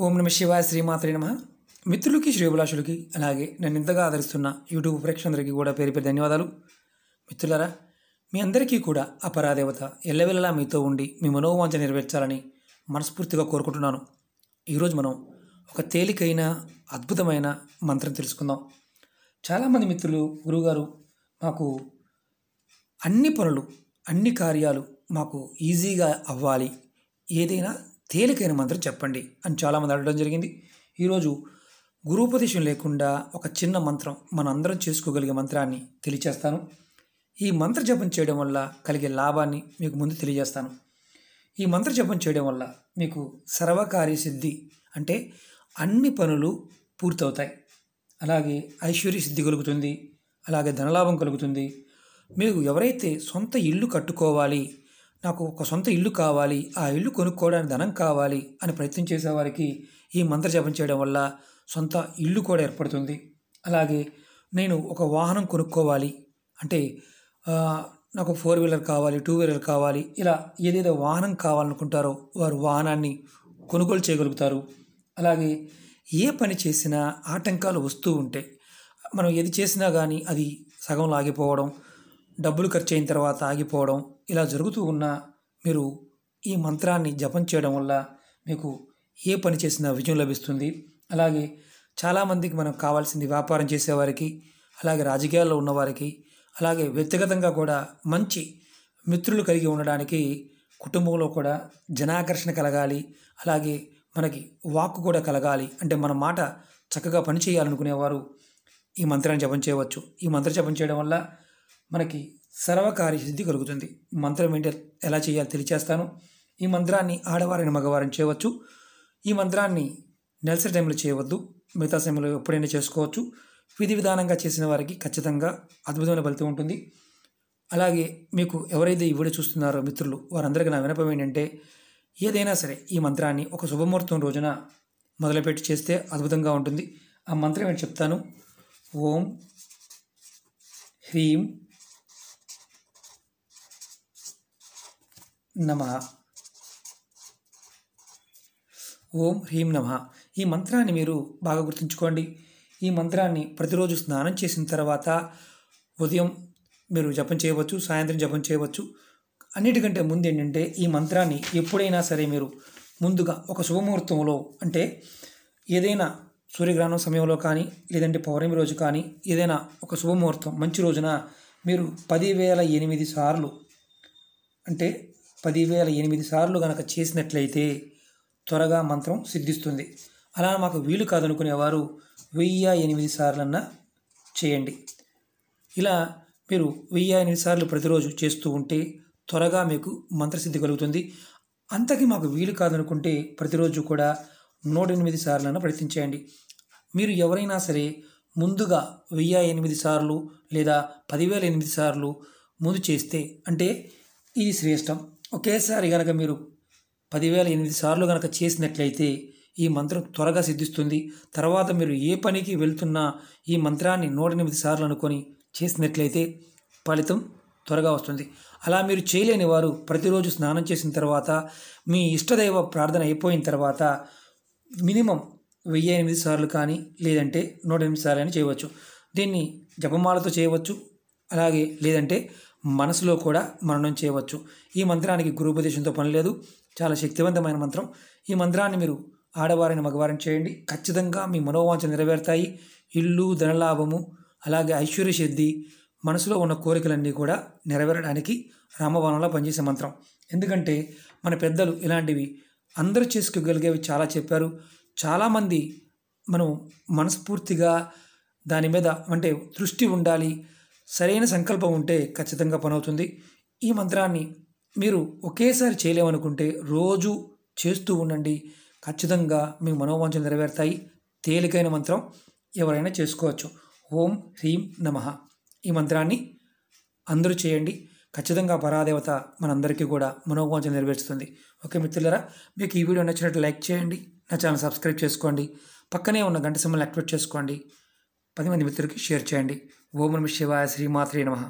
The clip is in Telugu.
ఓం నమ శివాయ శ్రీమాత్రే నమ. మిత్రులకి శ్రేయోభిలాషులకి అలాగే నన్ను ఇంతగా ఆదరిస్తున్న యూట్యూబ్ ప్రేక్షకులందరికీ కూడా పేరు పేరు ధన్యవాదాలు. మిత్రులారా, మీ అందరికీ కూడా ఆ పరాదేవత ఎల్లవెల్లలా మీతో ఉండి మీ మనోవాంఛ నెరవేర్చాలని మనస్ఫూర్తిగా కోరుకుంటున్నాను. ఈరోజు మనం ఒక తేలికైన అద్భుతమైన మంత్రం తెలుసుకుందాం. చాలామంది మిత్రులు, గురువుగారు, మాకు అన్ని పనులు అన్ని కార్యాలు మాకు ఈజీగా అవ్వాలి, ఏదైనా తేలికైన మంత్రం చెప్పండి అని చాలామంది అడగడం జరిగింది. ఈరోజు గురూపదేశం లేకుండా ఒక చిన్న మంత్రం మనందరం చేసుకోగలిగే మంత్రాన్ని తెలియచేస్తాను. ఈ మంత్ర జపం చేయడం వల్ల కలిగే లాభాన్ని మీకు ముందు తెలియజేస్తాను. ఈ మంత్ర జపం చేయడం వల్ల మీకు సర్వకార్య సిద్ధి, అంటే అన్ని పనులు పూర్తవుతాయి. అలాగే ఐశ్వర్య సిద్ధి కలుగుతుంది, అలాగే ధనలాభం కలుగుతుంది. మీకు ఎవరైతే సొంత ఇల్లు కట్టుకోవాలి, నాకు ఒక సొంత ఇల్లు కావాలి, ఆ ఇల్లు కొనుక్కోవడానికి ధనం కావాలి అని ప్రయత్నం చేసేవారికి ఈ మంత్ర జపం చేయడం వల్ల సొంత ఇల్లు కూడా ఏర్పడుతుంది. అలాగే నేను ఒక వాహనం కొనుక్కోవాలి అంటే నాకు 4 వీలర్ కావాలి, 2 వీలర్ కావాలి, ఇలా ఏదేదో వాహనం కావాలనుకుంటారో వారు వాహనాన్ని కొనుగోలు చేయగలుగుతారు. అలాగే ఏ పని చేసినా ఆటంకాలు వస్తూ ఉంటే, మనం ఏది చేసినా కానీ అది సగంలో ఆగిపోవడం, డబ్బులు ఖర్చు అయిన తర్వాత ఆగిపోవడం, ఇలా జరుగుతూ ఉన్నా మీరు ఈ మంత్రాన్ని జపం చేయడం వల్ల మీకు ఏ పని చేసినా విజయం లభిస్తుంది. అలాగే చాలామందికి మనకు కావాల్సింది వ్యాపారం చేసేవారికి, అలాగే రాజకీయాల్లో ఉన్నవారికి, అలాగే వ్యక్తిగతంగా కూడా మంచి మిత్రులు కలిగి ఉండడానికి, కుటుంబంలో కూడా జనాకర్షణ కలగాలి, అలాగే మనకి వాక్కు కూడా కలగాలి, అంటే మన మాట చక్కగా పనిచేయాలనుకునేవారు ఈ మంత్రాన్ని జపం చేయవచ్చు. ఈ మంత్ర జపం చేయడం వల్ల మనకి సర్వకార్య సిద్ధి కలుగుతుంది. మంత్రం ఏంటి, ఎలా చేయాలో తెలియచేస్తాను. ఈ మంత్రాన్ని ఆడవారిని మగవారిని చేయవచ్చు. ఈ మంత్రాన్ని నెలసరి టైంలో చేయవద్దు, మిగతా సమయంలో ఎప్పుడైనా చేసుకోవచ్చు. విధి విధానంగా చేసిన వారికి ఖచ్చితంగా అద్భుతమైన ఫలితం ఉంటుంది. అలాగే మీకు ఎవరైతే ఈ వీడియో చూస్తున్నారో మిత్రులు, వారందరికీ నా విన్నపం ఏంటంటే, ఏదైనా సరే ఈ మంత్రాన్ని ఒక శుభముహూర్తం రోజున మొదలుపెట్టి చేస్తే అద్భుతంగా ఉంటుంది. ఆ మంత్రం ఏంటి చెప్తాను. ఓం హ్రీం నమః. ఓం హ్రీం నమః. ఈ మంత్రాన్ని మీరు బాగా గుర్తుంచుకోండి. ఈ మంత్రాన్ని ప్రతిరోజు స్నానం చేసిన తర్వాత ఉదయం మీరు జపం చేయవచ్చు, సాయంత్రం జపం చేయవచ్చు. అన్నిటికంటే ముందు ఏంటంటే, ఈ మంత్రాన్ని ఎప్పుడైనా సరే మీరు ముందుగా ఒక శుభముహూర్తంలో, అంటే ఏదైనా సూర్యగ్రహణం సమయంలో కానీ, లేదంటే పౌర్ణమి రోజు కానీ, ఏదైనా ఒక శుభముహూర్తం మంచి రోజున మీరు 10,008 సార్లు, అంటే 10,008 సార్లు కనుక చేసినట్లయితే త్వరగా మంత్రం సిద్ధిస్తుంది. అలా మాకు వీలు కాదనుకునేవారు 1008 సార్లన్నా చేయండి. ఇలా మీరు 1008 సార్లు ప్రతిరోజు చేస్తూ ఉంటే త్వరగా మీకు మంత్రసిద్ధి కలుగుతుంది. అంతకి మాకు వీలు కాదనుకుంటే ప్రతిరోజు కూడా 108 సార్లన్నా ప్రయత్నించేయండి. మీరు ఎవరైనా సరే ముందుగా 1008 సార్లు లేదా 10,008 సార్లు ముందు చేస్తే, అంటే ఇది శ్రేష్టం. ఒకేసారి కనుక మీరు 10,008 సార్లు కనుక చేసినట్లయితే ఈ మంత్రం త్వరగా సిద్ధిస్తుంది. తర్వాత మీరు ఏ పనికి వెళ్తున్నా ఈ మంత్రాన్ని 108 సార్లు అనుకొని చేసినట్లయితే ఫలితం త్వరగా వస్తుంది. అలా మీరు చేయలేని వారు ప్రతిరోజు స్నానం చేసిన తర్వాత, మీ ఇష్టదైవ ప్రార్థన అయిపోయిన తర్వాత మినిమం 1008 సార్లు కానీ, లేదంటే 108 సార్లు అని చేయవచ్చు. దీన్ని జపమాలతో చేయవచ్చు, అలాగే లేదంటే మనసులో కూడా మననం చేయవచ్చు. ఈ మంత్రానికి గురూపదేశంతో పని లేదు, చాలా శక్తివంతమైన మంత్రం. ఈ మంత్రాన్ని మీరు ఆడవారిని మగవారిని చేయండి, ఖచ్చితంగా మీ మనోవాంఛ నెరవేరుతాయి. ఇల్లు, ధనలాభము, అలాగే ఐశ్వర్య సిద్ధి, మనసులో ఉన్న కోరికలన్నీ కూడా నెరవేరడానికి రామబాణంలో పనిచేసే మంత్రం. ఎందుకంటే మన పెద్దలు ఇలాంటివి అందరూ చేసుకోగలిగేవి చాలా చెప్పారు. చాలామంది మనం మనస్ఫూర్తిగా దాని మీద, అంటే దృష్టి ఉండాలి, సరైన సంకల్పం ఉంటే ఖచ్చితంగా పనవుతుంది. ఈ మంత్రాన్ని మీరు ఒకేసారి చేయలేమనుకుంటే రోజు చేస్తూ ఉండండి, ఖచ్చితంగా మీ మనోవాంఛలు నెరవేరుతాయి. తేలికైన మంత్రం, ఎవరైనా చేసుకోవచ్చు. ఓం హ్రీం నమః. ఈ మంత్రాన్ని అందరూ చేయండి, ఖచ్చితంగా పరాదేవత మనందరికీ కూడా మనోవాంఛలు నెరవేరుస్తుంది. ఓకే మిత్రులారా, మీకు ఈ వీడియో నచ్చినట్టు లైక్ చేయండి, నా ఛానల్ సబ్స్క్రైబ్ చేసుకోండి, పక్కనే ఉన్న గంట సింబల్ని యాక్టివేట్ చేసుకోండి, 10 మంది మిత్రులకి షేర్ చేయండి. ఓం నమః శివాయ శ్రీమాత్రే నమః.